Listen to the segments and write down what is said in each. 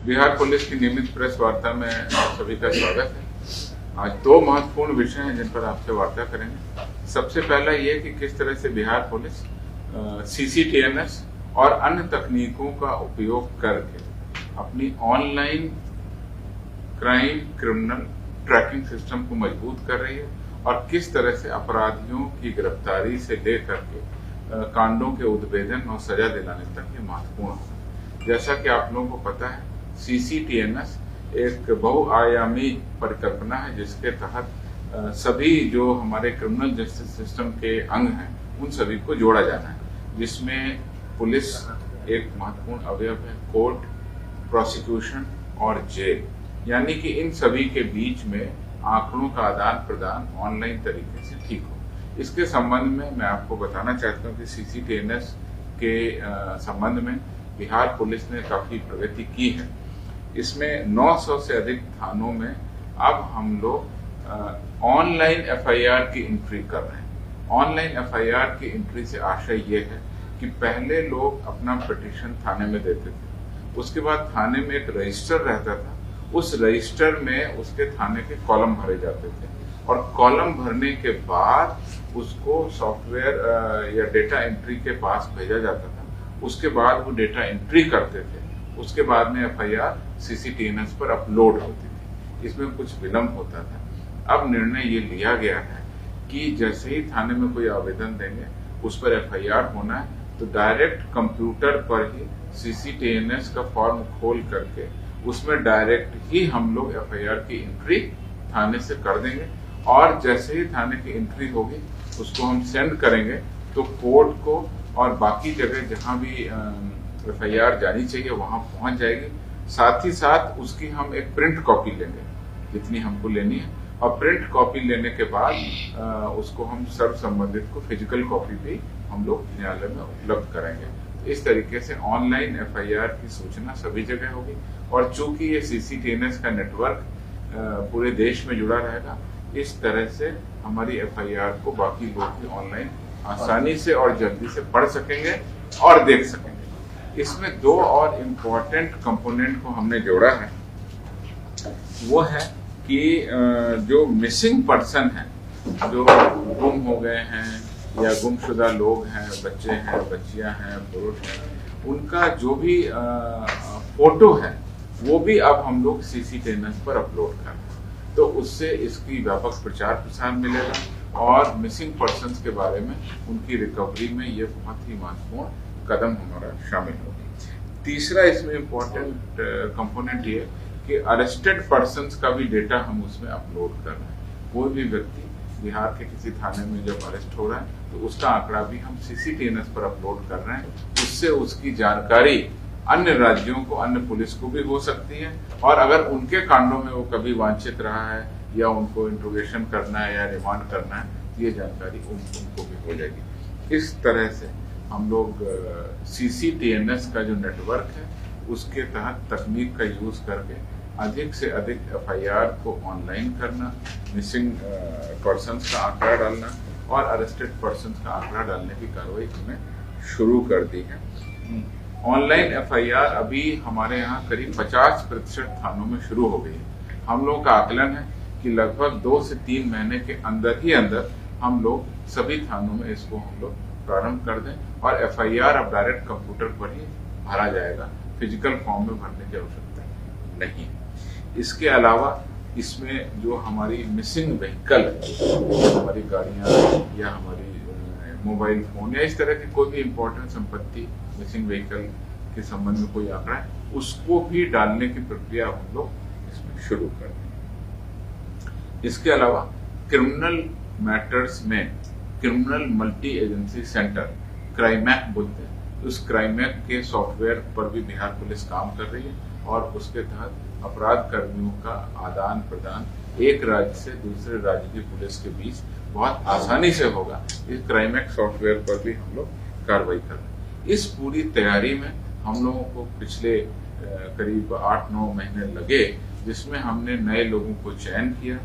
Bihar police की नियमित press वार्ता में सभी का स्वागत है। आज दो महत्वपूर्ण विषय हैं जिन पर आपसे वार्ता करेंगे। सबसे पहला ये कि किस तरह से बिहार पुलिस CCTNS और अन्य तकनीकों का उपयोग करके अपनी online crime criminal tracking system को मजबूत कर रही है और किस तरह से अपराधियों की गिरफ्तारी से लेकर के कांडों के उद्भेदन और सजा दिलाने तक ये महत्वपूर्ण है। जैसा कि आप लोगों को पता है, CCTNS एक बहुआयामी परिकल्पना है जिसके तहत सभी जो हमारे क्रिमिनल जस्टिस सिस्टम के अंग हैं उन सभी को जोड़ा जाना है, जिसमें पुलिस एक महत्वपूर्ण अवयव है, कोर्ट, प्रोसिक्यूशन और जेल, यानी कि इन सभी के बीच में आंकड़ों का आदान प्रदान ऑनलाइन तरीके से ठीक हो। इसके संबंध में मैं आपको बताना चाहता हूँ कि CCTNS के संबंध में बिहार पुलिस ने काफी प्रगति की है। इसमें 900 से अधिक थानों में अब हम लोग ऑनलाइन FIR की एंट्री कर रहे हैं। ऑनलाइन FIR की एंट्री से आशय ये है कि पहले लोग अपना पिटीशन थाने में देते थे, उसके बाद थाने में एक रजिस्टर रहता था, उस रजिस्टर में उसके थाने के कॉलम भरे जाते थे और कॉलम भरने के बाद उसको सॉफ्टवेयर या डेटा एंट्री के पास भेजा जाता था। उसके बाद वो डेटा एंट्री करते थे, उसके बाद में FIR CCTNS पर अपलोड होती थी। इसमें कुछ विलंब होता था। अब निर्णय ये लिया गया है कि जैसे ही थाने में कोई आवेदन देंगे उस पर FIR होना है तो डायरेक्ट कंप्यूटर पर ही CCTNS का फॉर्म खोल करके उसमें डायरेक्ट ही हम लोग FIR की एंट्री थाने से कर देंगे और जैसे ही थाने की एंट्री होगी उसको हम सेंड करेंगे तो कोर्ट को और बाकी जगह जहां भी FIR जानी चाहिए वहां पहुंच जाएगी। साथ ही साथ उसकी हम एक प्रिंट कॉपी लेंगे जितनी हमको लेनी है और प्रिंट कॉपी लेने के बाद उसको हम सर्व संबंधित को फिजिकल कॉपी भी हम लोग न्यायालय में उपलब्ध करेंगे। इस तरीके से ऑनलाइन FIR की सूचना सभी जगह होगी और चूंकि ये CCTNS का नेटवर्क पूरे देश में जुड़ा रहेगा, इस तरह से हमारी FIR को बाकी लोग भी ऑनलाइन आसानी से और जल्दी से पढ़ सकेंगे और देख सकेंगे। इसमें दो और इम्पोर्टेंट कंपोनेंट को हमने जोड़ा है, वो है कि जो मिसिंग पर्सन हैं, जो गुम हो गए हैं या गुमशुदा लोग हैं, बच्चे हैं, बच्चियां हैं, पुरुष हैं, उनका जो भी फोटो है वो भी अब हम लोग CCTNS पर अपलोड कर रहे हैं। तो उससे इसकी व्यापक प्रचार प्रसार मिलेगा और मिसिंग पर्सन्स के बारे में उनकी रिकवरी में ये बहुत ही महत्वपूर्ण कदम हमारा शामिल होगा। तीसरा इसमें इम्पोर्टेंट कंपोनेंट ये कि अरेस्टेड पर्सन्स का भी डेटा हम उसमें अपलोड कर रहे हैं। कोई भी व्यक्ति बिहार के किसी थाने में जब अरेस्ट हो रहा है तो उसका आंकड़ा भी हम CCTNS पर अपलोड कर रहे हैं। उससे उसकी जानकारी अन्य राज्यों को, अन्य पुलिस को भी हो सकती है और अगर उनके कांडों में वो कभी वांछित रहा है या उनको इंट्रोगेशन करना है या रिमांड करना है, ये जानकारी उनको भी हो जाएगी। इस तरह से हम लोग CCTNS का जो नेटवर्क है उसके तहत तकनीक का यूज करके अधिक से अधिक FIR को ऑनलाइन करना, मिसिंग पर्सन्स का आंकड़ा डालना और अरेस्टेड पर्सन्स का आंकड़ा डालने की कार्रवाई हमने शुरू कर दी है। ऑनलाइन FIR अभी हमारे यहाँ करीब 50% थानों में शुरू हो गई है। हम लोगों का आकलन है कि लगभग 2 से 3 महीने के अंदर ही अंदर हम लोग सभी थानों में इसको हम लोग प्रारंभ कर दें और FIR अब डायरेक्ट कंप्यूटर पर ही भरा जाएगा, फिजिकल फॉर्म में भरने की आवश्यकता नहीं है। इसके अलावा इसमें जो हमारी मिसिंग व्हीकल है, हमारी गाड़ियां या हमारी मोबाइल फोन या इस तरह की कोई भी इम्पोर्टेंट संपत्ति मिसिंग व्हीकल के संबंध में कोई आंकड़ा है, उसको भी डालने की प्रक्रिया हम लोग इसमें शुरू कर दें। इसके अलावा क्रिमिनल मैटर्स में क्रिमिनल मल्टी एजेंसी सेंटर, क्राइमैक बोलते हैं, उस क्राइमैक के सॉफ्टवेयर पर भी बिहार पुलिस काम कर रही है और उसके तहत अपराध कर्मियों का आदान प्रदान एक राज्य से दूसरे राज्य की पुलिस के बीच बहुत आसानी से होगा। इस क्राइमैक सॉफ्टवेयर पर भी हम लोग कार्रवाई कर रहे हैं। इस पूरी तैयारी में हम लोगों को पिछले करीब 8-9 महीने लगे, जिसमें हमने नए लोगों को चयन किया,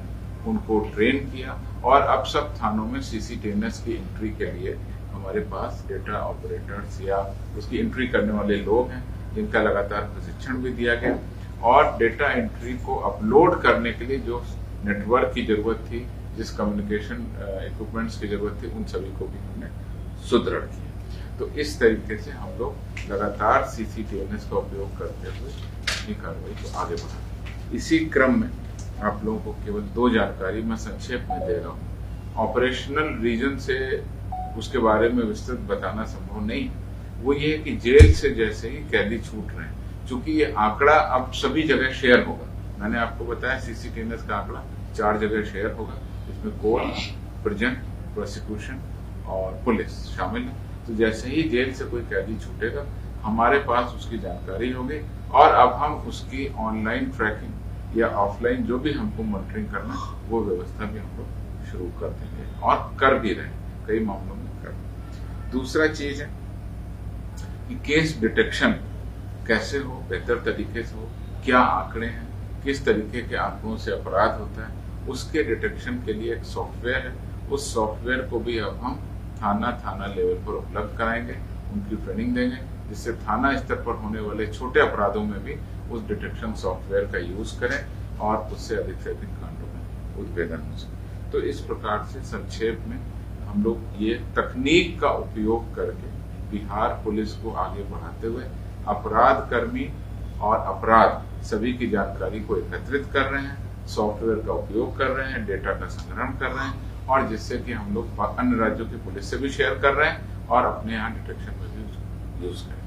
उनको ट्रेन किया और अब सब थानों में CCTNS की एंट्री के लिए हमारे पास डेटा ऑपरेटर्स या उसकी एंट्री करने वाले लोग हैं, जिनका लगातार प्रशिक्षण भी दिया गया और डेटा एंट्री को अपलोड करने के लिए जो नेटवर्क की जरूरत थी, जिस कम्युनिकेशन इक्विपमेंट्स की जरूरत थी, उन सभी को भी हमने सुदृढ़ किया। तो इस तरीके से हम लोग लगातार CCTNS का उपयोग करते हुए अपनी कार्रवाई को आगे बढ़ाते। इसी क्रम में आप लोगों को केवल 2 जानकारी मैं संक्षेप में दे रहा हूँ। ऑपरेशनल रीजन से उसके बारे में विस्तृत बताना संभव नहीं, वो ये है कि जेल से जैसे ही कैदी छूट रहे हैं, चूंकि ये आंकड़ा अब सभी जगह शेयर होगा। मैंने आपको बताया CCTNS का आंकड़ा 4 जगह शेयर होगा, इसमें कोर्ट, प्रिजन, प्रोसिक्यूशन और पुलिस शामिल है। तो जैसे ही जेल से कोई कैदी छूटेगा, हमारे पास उसकी जानकारी होगी और अब हम उसकी ऑनलाइन ट्रैकिंग या ऑफलाइन जो भी हमको मॉनिटरिंग करना, वो व्यवस्था भी हम लोग शुरू कर देंगे और कर भी रहे, कई मामलों में कर। दूसरा चीज है कि केस डिटेक्शन कैसे हो, बेहतर तरीके से हो, क्या आंकड़े हैं, किस तरीके के आंकड़ों से अपराध होता है, उसके डिटेक्शन के लिए एक सॉफ्टवेयर है। उस सॉफ्टवेयर को भी अब हम थाना लेवल पर उपलब्ध कराएंगे, उनकी ट्रेनिंग देंगे, जिससे थाना स्तर पर होने वाले छोटे अपराधों में भी उस डिटेक्शन सॉफ्टवेयर का यूज करें और उससे अधिक कांडों में उद्भेदन हो सके। तो इस प्रकार से संक्षेप में हम लोग ये तकनीक का उपयोग करके बिहार पुलिस को आगे बढ़ाते हुए अपराध कर्मी और अपराध सभी की जानकारी को एकत्रित कर रहे हैं, सॉफ्टवेयर का उपयोग कर रहे हैं, डेटा का संग्रहण कर रहे हैं, और जिससे कि हम लोग अन्य राज्यों की पुलिस से भी शेयर कर रहे हैं और अपने यहाँ डिटेक्शन में भी यूज करें।